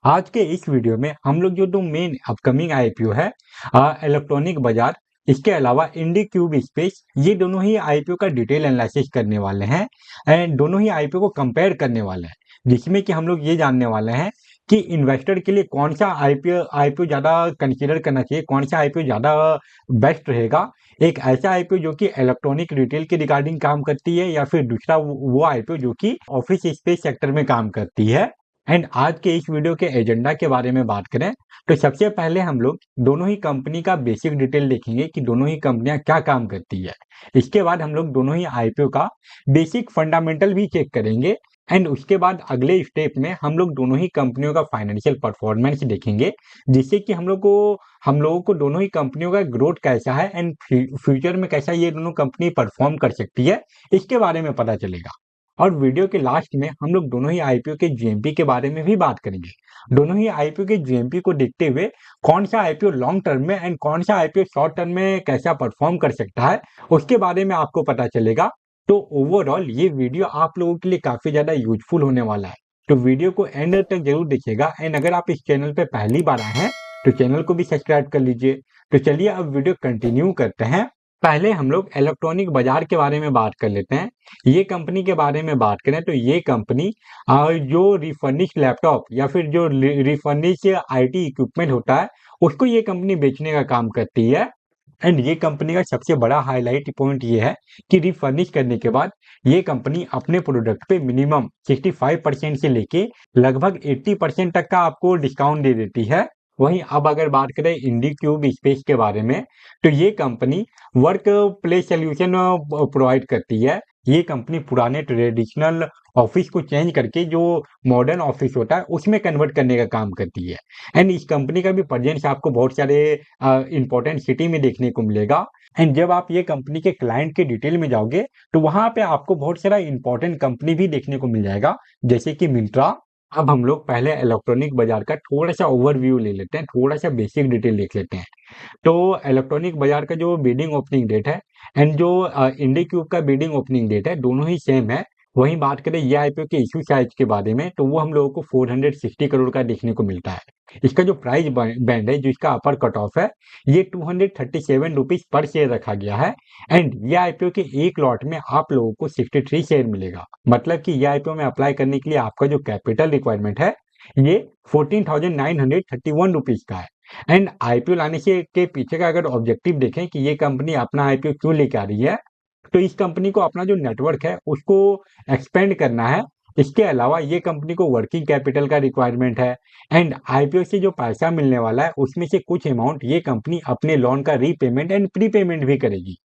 आज के इस वीडियो में हम लोग जो दो मेन अपकमिंग आईपीओ है इलेक्ट्रॉनिक बाजार, इसके अलावा इंडी क्यूब स्पेस, ये दोनों ही आईपीओ का डिटेल एनालिसिस करने वाले हैं एंड दोनों ही आईपीओ को कंपेयर करने वाले हैं, जिसमें कि हम लोग ये जानने वाले हैं कि इन्वेस्टर के लिए कौन सा आईपीओ आईपीओ ज़्यादा कंसीडर करना चाहिए, कौन सा आईपीओ ज़्यादा बेस्ट रहेगा। एक ऐसा आईपीओ जो कि इलेक्ट्रॉनिक रिटेल के रिगार्डिंग काम करती है, या फिर दूसरा वो आईपीओ जो कि ऑफिस स्पेस सेक्टर में काम करती है। एंड आज के इस वीडियो के एजेंडा के बारे में बात करें तो सबसे पहले हम लोग दोनों ही कंपनी का बेसिक डिटेल देखेंगे कि दोनों ही कंपनियां क्या काम करती है। इसके बाद हम लोग दोनों ही आईपीओ का बेसिक फंडामेंटल भी चेक करेंगे एंड उसके बाद अगले स्टेप में हम लोग दोनों ही कंपनियों का फाइनेंशियल परफॉर्मेंस देखेंगे, जिससे कि हम लोगों को दोनों ही कंपनियों का ग्रोथ कैसा है एंड फ्यूचर में कैसा ये दोनों कंपनी परफॉर्म कर सकती है, इसके बारे में पता चलेगा। और वीडियो के लास्ट में हम लोग दोनों ही आईपीओ के जीएमपी के बारे में भी बात करेंगे। दोनों ही आईपीओ के जीएमपी को देखते हुए कौन सा आईपीओ लॉन्ग टर्म में एंड कौन सा आईपीओ शॉर्ट टर्म में कैसा परफॉर्म कर सकता है, उसके बारे में आपको पता चलेगा। तो ओवरऑल ये वीडियो आप लोगों के लिए काफी ज्यादा यूजफुल होने वाला है, तो वीडियो को एंड तक जरूर देखिएगा। एंड अगर आप इस चैनल पे पहली बार आए हैं तो चैनल को भी सब्सक्राइब कर लीजिए। तो चलिए अब वीडियो कंटिन्यू करते हैं। पहले हम लोग इलेक्ट्रॉनिक बाजार के बारे में बात कर लेते हैं। ये कंपनी के बारे में बात करें तो ये कंपनी जो रिफर्निश लैपटॉप या फिर जो रिफर्निश आईटी इक्विपमेंट होता है, उसको ये कंपनी बेचने का काम करती है। एंड ये कंपनी का सबसे बड़ा हाईलाइट पॉइंट ये है कि रिफर्निश करने के बाद ये कंपनी अपने प्रोडक्ट पे मिनिमम 65% से लेके लगभग 80% तक का आपको डिस्काउंट दे देती है। वहीं अब अगर बात करें इंडी क्यूब स्पेस के बारे में, तो ये company work place solution provide करती है। ये कंपनी पुराने ट्रेडिशनल ऑफिस को चेंज करके जो मॉडर्न ऑफिस होता है उसमें कन्वर्ट करने का काम करती है। एंड इस कंपनी का भी प्रेजेंस आपको बहुत सारे इंपॉर्टेंट सिटी में देखने को मिलेगा। एंड जब आप ये कंपनी के क्लाइंट के डिटेल में जाओगे तो वहां पे आपको बहुत सारा इंपॉर्टेंट कंपनी भी देखने को मिल जाएगा, जैसे कि मिंत्रा। अब हम लोग पहले इलेक्ट्रॉनिक बाजार का थोड़ा सा ओवरव्यू ले लेते हैं, थोड़ा सा बेसिक डिटेल देख लेते हैं। तो इलेक्ट्रॉनिक बाजार का जो बिडिंग ओपनिंग डेट है एंड जो इंडी क्यूब का बिडिंग ओपनिंग डेट है, दोनों ही सेम है। वहीं बात करें ये आईपीओ के इशू साइज के बारे में, तो वो हम लोगों को 460 करोड़ का देखने को मिलता है। इसका जो प्राइस बैंड है, जो इसका अपर कट ऑफ है, ये 237 रुपीज पर शेयर रखा गया है। एंड ये आईपीओ के एक लॉट में आप लोगों को 63 शेयर मिलेगा। मतलब कि ये आईपीओ में अप्लाई करने के लिए आपका जो कैपिटल रिक्वायरमेंट है, ये 14,931 रुपीज का है। एंड आईपीओ लाने से के पीछे का अगर ऑब्जेक्टिव देखें कि ये कंपनी अपना आईपीओ क्यों लेके आ रही है, तो इस कंपनी को अपना जो नेटवर्क है उसको एक्सपेंड करना है। इसके अलावा ये कंपनी को वर्किंग कैपिटल का रिक्वायरमेंट है। एंड आईपीओ से जो पैसा मिलने वाला है उसमें से कुछ अमाउंट ये कंपनी अपने लोन का रीपेमेंट एंड प्रीपेमेंट भी करेगी।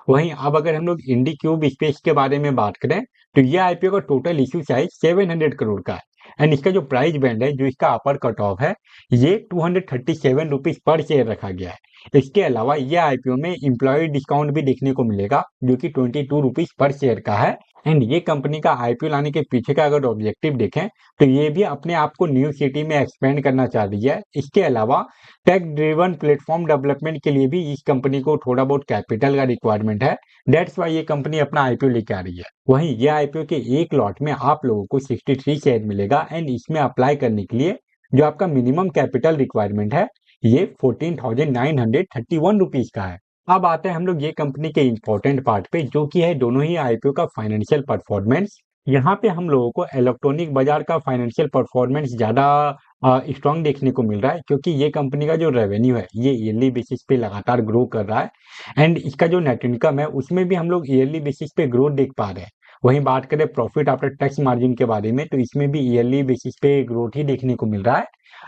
वहीं अब अगर हम लोग इंडी क्यूब स्पेस के बारे में बात करें, तो ये आईपीओ का टोटल इश्यू साइज 700 करोड़ का है। एंड इसका जो प्राइस बैंड है, जो इसका अपर कट ऑफ है, ये 237 रुपीज पर शेयर रखा गया है। इसके अलावा ये आईपीओ में इंप्लॉय डिस्काउंट भी देखने को मिलेगा, जो कि 22 रुपीज पर शेयर का है। एंड ये कंपनी का आईपीओ लाने के पीछे का अगर ऑब्जेक्टिव देखें, तो ये भी अपने आप को न्यू सिटी में एक्सपेंड करना चाह रही है। इसके अलावा टेक ड्रिवन प्लेटफॉर्म डेवलपमेंट के लिए भी इस कंपनी को थोड़ा बहुत कैपिटल का रिक्वायरमेंट है। दैट्स वाई ये कंपनी अपना आईपीओ लेके आ रही है। वहीं ये आईपीओ के एक लॉट में आप लोगों को 63 शेयर मिलेगा। एंड इसमें अप्लाई करने के लिए जो आपका मिनिमम कैपिटल रिक्वायरमेंट है, ये 14,931 रुपीज का है। अब आते हैं हम लोग ये कंपनी के इंपॉर्टेंट पार्ट पे, जो कि है दोनों ही आईपीओ का फाइनेंशियल परफॉर्मेंस। यहाँ पे हम लोगों को इलेक्ट्रॉनिक बाजार का फाइनेंशियल परफॉर्मेंस ज्यादा स्ट्रांग देखने को मिल रहा है, क्योंकि ये कंपनी का जो रेवेन्यू है ये ईयरली बेसिस पे लगातार ग्रो कर रहा है। एंड इसका जो नेट इनकम है उसमें भी हम लोग ईयरली बेसिस पे ग्रोथ देख पा रहे हैं। वहीं बात करें प्रॉफिट आफ्टर टैक्स मार्जिन के बारे में, तो इसमें भी ईयरली बेसिस पे ग्रोथ ही देखने को मिल रहा है।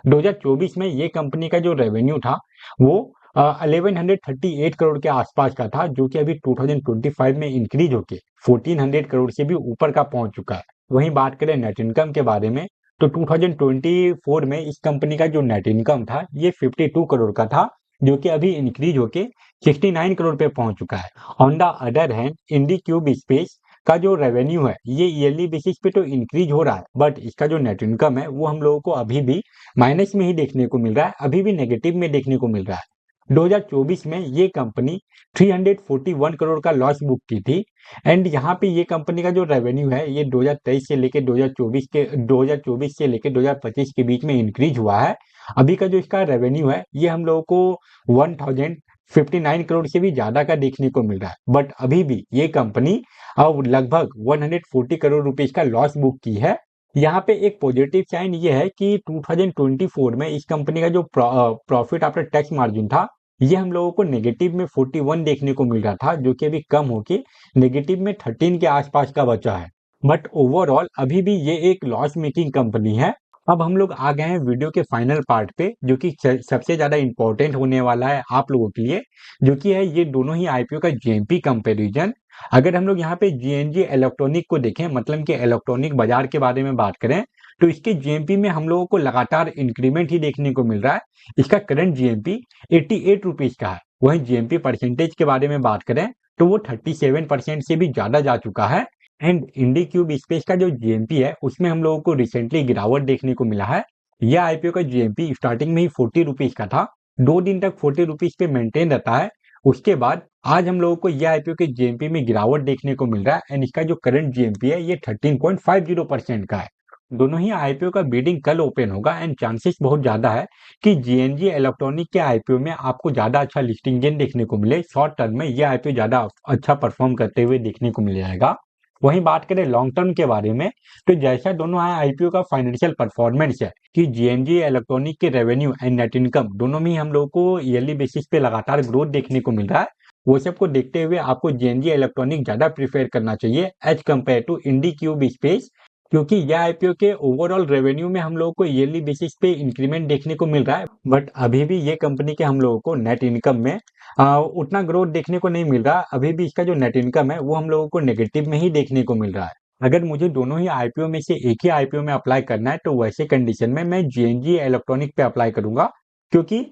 2024 में ये कंपनी का जो रेवेन्यू था वो 1138 करोड़ के आसपास का था, जो कि अभी 2025 में इंक्रीज होके 1400 करोड़ से भी ऊपर का पहुंच चुका है। वहीं बात करें नेट इनकम के बारे में, तो 2024 में इस कंपनी का जो नेट इनकम था ये 52 करोड़ का था, जो कि अभी इंक्रीज होके 69 करोड़ पे पहुंच चुका है। On the other hand IndiQube space का जो रेवेन्यू है ये ईयरली बेसिस पे तो इंक्रीज हो रहा है, बट इसका जो नेट इनकम है वो हम लोगों को अभी भी माइनस में ही देखने को मिल रहा है, अभी भी नेगेटिव में देखने को मिल रहा है। 2024 में ये कंपनी 341 करोड़ का लॉस बुक की थी। एंड यहाँ पे ये कंपनी का जो रेवेन्यू है ये 2023 से लेके 2024 से लेके 2025 के बीच में इंक्रीज हुआ है। अभी का जो इसका रेवेन्यू है ये हम लोगों को 1059 करोड़ से भी ज्यादा का देखने को मिल रहा है। बट अभी भी ये कंपनी अब लगभग 140 करोड़ रुपीज का लॉस बुक की है। यहाँ पे एक पॉजिटिव साइन ये है कि 2024 में इस कंपनी का जो प्रॉफिट आफ्टर टैक्स मार्जिन था ये हम लोगों को नेगेटिव में 41 देखने को मिल रहा था, जो कि अभी कम होके नेगेटिव में 13 के आसपास का बचा है। बट ओवरऑल अभी भी ये एक लॉस मेकिंग कंपनी है। अब हम लोग आ गए हैं वीडियो के फाइनल पार्ट पे, जो कि सबसे ज्यादा इंपॉर्टेंट होने वाला है आप लोगों के लिए, जो कि है ये दोनों ही आईपीओ का जीएमपी कंपैरिजन। अगर हम लोग यहाँ पे जीएनजी इलेक्ट्रॉनिक को देखें, मतलब कि इलेक्ट्रॉनिक बाजार के बारे में बात करें, तो इसके जीएमपी में हम लोगों को लगातार इंक्रीमेंट ही देखने को मिल रहा है। इसका करंट जीएमपी 88 रुपीज का है। वहीं जीएमपी परसेंटेज के बारे में बात करें तो वो 37% से भी ज्यादा जा चुका है। एंड इंडी क्यूब स्पेस का जो जीएमपी है उसमें हम लोगों को रिसेंटली गिरावट देखने को मिला है। यह आईपीओ का जीएमपी स्टार्टिंग में ही 40 रुपीज का था, 2 दिन तक 40 रुपीज पे मेंटेन रहता है। उसके बाद आज हम लोगों को यह आईपीओ के जीएमपी में गिरावट देखने को मिल रहा है। एंड इसका जो करंट जीएमपी है ये 13.50% का है। दोनों ही आईपीओ का बिडिंग कल ओपन होगा एंड चांसेस बहुत ज्यादा है कि जीएनजी इलेक्ट्रॉनिक के आईपीओ में आपको ज्यादा अच्छा लिस्टिंग गेन देखने को मिले। शॉर्ट टर्म में यह आईपीओ ज्यादा अच्छा परफॉर्म करते हुए देखने को मिल जाएगा। वहीं बात करें लॉन्ग टर्म के बारे में, तो जैसा दोनों आईपीओ का फाइनेंशियल परफॉर्मेंस है कि जीएनजी इलेक्ट्रॉनिक के रेवेन्यू एंड नेट इनकम दोनों में ही हम लोगों को ईयरली बेसिस पे लगातार ग्रोथ देखने को मिल रहा है। वो सबको देखते हुए आपको जीएनजी इलेक्ट्रॉनिक ज्यादा प्रीफेयर करना चाहिए as compare to IndiQube space, क्योंकि यह आईपीओ के ओवरऑल रेवेन्यू में हम लोगों को ईयरली बेसिस पे इंक्रीमेंट देखने को मिल रहा है। बट अभी भी ये कंपनी के हम लोगों को नेट इनकम में उतना ग्रोथ देखने को नहीं मिल रहा। अभी भी इसका जो नेट इनकम है वो हम लोगों को नेगेटिव में ही देखने को मिल रहा है। अगर मुझे दोनों ही आईपीओ में से एक ही आईपीओ में अप्लाई करना है तो वैसे कंडीशन में मैं जीएनजी इलेक्ट्रॉनिक पे अप्लाई करूंगा, क्योंकि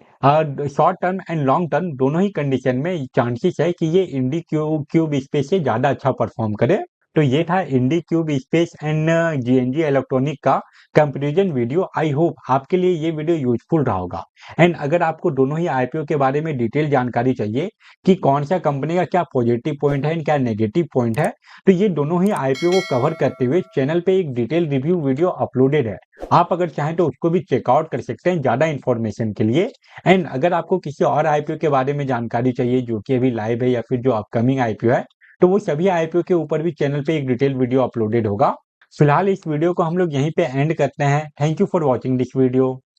short term and long term दोनों ही कंडीशन में चांसेस है कि ये इंडी क्यूब स्पेस से ज्यादा अच्छा परफॉर्म करे। तो ये था IndiQube space and GNG electronic का कंपैरिजन वीडियो। आई होप आपके लिए ये वीडियो यूजफुल रहा होगा। एंड अगर आपको दोनों ही आईपीओ के बारे में डिटेल जानकारी चाहिए कि कौन सा कंपनी का क्या पॉजिटिव पॉइंट है एंड क्या नेगेटिव पॉइंट है, तो ये दोनों ही आईपीओ को कवर करते हुए चैनल पे एक डिटेल रिव्यू वीडियो अपलोडेड है। आप अगर चाहें तो उसको भी चेकआउट कर सकते हैं ज्यादा इन्फॉर्मेशन के लिए। एंड अगर आपको किसी और आईपीओ के बारे में जानकारी चाहिए जो कि अभी लाइव है या फिर जो अपकमिंग आईपीओ है, तो वो सभी आईपीओ के ऊपर भी चैनल पे एक डिटेल वीडियो अपलोडेड होगा। फिलहाल इस वीडियो को हम लोग यहीं पे एंड करते हैं। Thank you for watching this video.